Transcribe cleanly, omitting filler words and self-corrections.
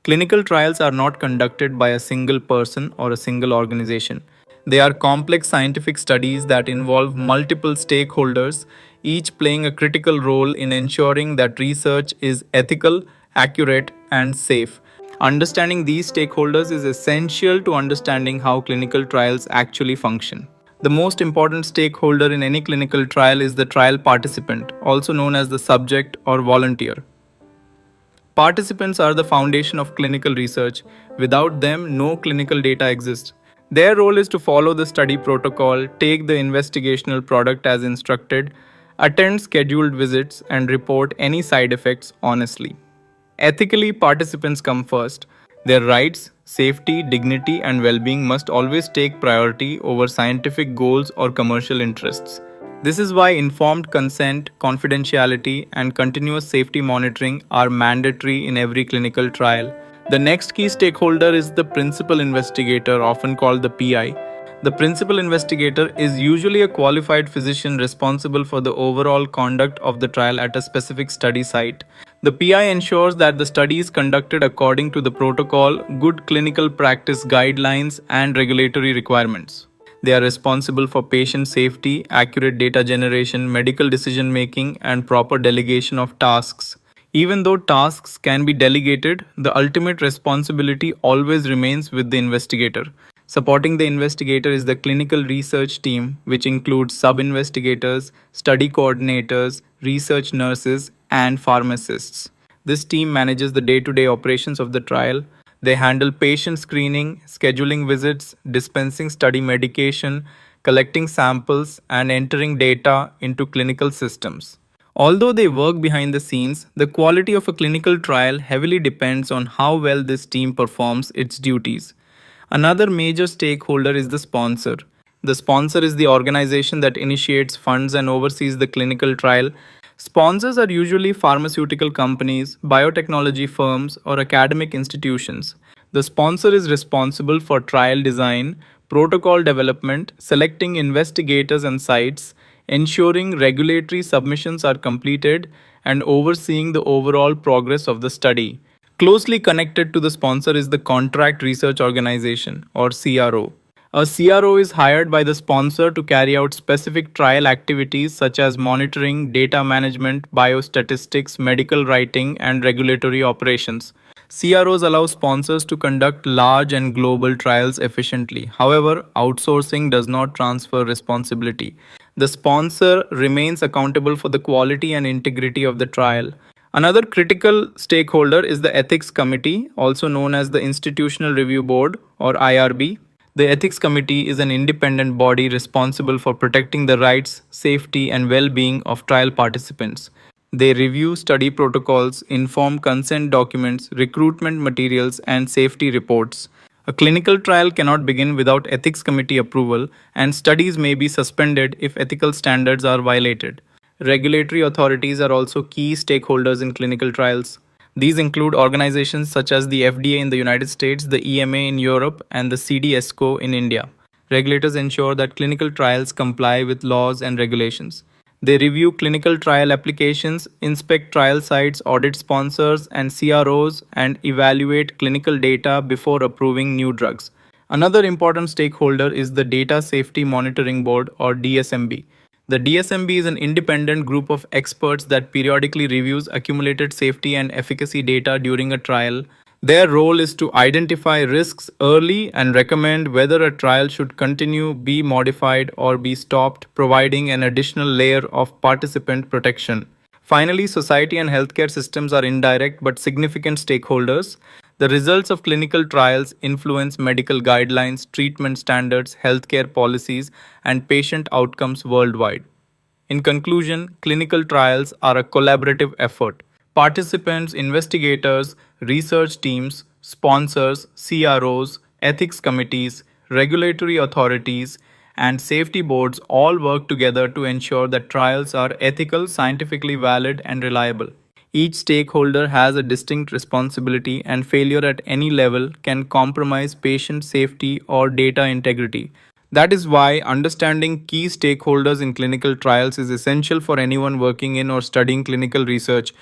Clinical trials are not conducted by a single person or a single organization. They are complex scientific studies that involve multiple stakeholders, each playing a critical role in ensuring that research is ethical, accurate, and safe. Understanding these stakeholders is essential to understanding how clinical trials actually function. The most important stakeholder in any clinical trial is the trial participant, also known as the subject or volunteer. Participants are the foundation of clinical research. Without them, no clinical data exists. Their role is to follow the study protocol, take the investigational product as instructed, attend scheduled visits, and report any side effects honestly. Ethically, participants come first. Their rights, safety, dignity, and well being must always take priority over scientific goals or commercial interests. This is why informed consent, confidentiality, and continuous safety monitoring are mandatory in every clinical trial. The next key stakeholder is the principal investigator, often called the PI. The principal investigator is usually a qualified physician responsible for the overall conduct of the trial at a specific study site. The PI ensures that the study is conducted according to the protocol, good clinical practice guidelines, and regulatory requirements. They are responsible for patient safety, accurate data generation, medical decision making, and proper delegation of tasks. Even though tasks can be delegated, the ultimate responsibility always remains with the investigator. Supporting the investigator is the clinical research team, which includes sub-investigators, study coordinators, research nurses, and pharmacists. This team manages the day-to-day operations of the trial. They handle patient screening, scheduling visits, dispensing study medication, collecting samples, and entering data into clinical systems. Although they work behind the scenes, the quality of a clinical trial heavily depends on how well this team performs its duties. Another major stakeholder is the sponsor. The sponsor is the organization that initiates funds and oversees the clinical trial. Sponsors are usually pharmaceutical companies, biotechnology firms, or academic institutions. The sponsor is responsible for trial design, protocol development, selecting investigators and sites, ensuring regulatory submissions are completed, and overseeing the overall progress of the study. Closely connected to the sponsor is the Contract Research Organization, or CRO. A CRO is hired by the sponsor to carry out specific trial activities such as monitoring, data management, biostatistics, medical writing, and regulatory operations. CROs allow sponsors to conduct large and global trials efficiently. However, outsourcing does not transfer responsibility. The sponsor remains accountable for the quality and integrity of the trial. Another critical stakeholder is the Ethics Committee, also known as the Institutional Review Board, or IRB. The Ethics Committee is an independent body responsible for protecting the rights, safety, and well-being of trial participants. They review study protocols, inform consent documents, recruitment materials, and safety reports. A clinical trial cannot begin without Ethics Committee approval, and studies may be suspended if ethical standards are violated. Regulatory authorities are also key stakeholders in clinical trials. These include organizations such as the FDA in the United States, the EMA in Europe, and the CDSCO in India. Regulators ensure that clinical trials comply with laws and regulations. They review clinical trial applications, inspect trial sites, audit sponsors and CROs, and evaluate clinical data before approving new drugs. Another important stakeholder is the Data Safety Monitoring Board, or DSMB. The DSMB is an independent group of experts that periodically reviews accumulated safety and efficacy data during a trial. Their role is to identify risks early and recommend whether a trial should continue, be modified, or be stopped, providing an additional layer of participant protection. Finally, society and healthcare systems are indirect but significant stakeholders. The results of clinical trials influence medical guidelines, treatment standards, healthcare policies, and patient outcomes worldwide. In conclusion, clinical trials are a collaborative effort. Participants, investigators, research teams, sponsors, CROs, ethics committees, regulatory authorities, and safety boards all work together to ensure that trials are ethical, scientifically valid, and reliable. Each stakeholder has a distinct responsibility, and failure at any level can compromise patient safety or data integrity. That is why understanding key stakeholders in clinical trials is essential for anyone working in or studying clinical research.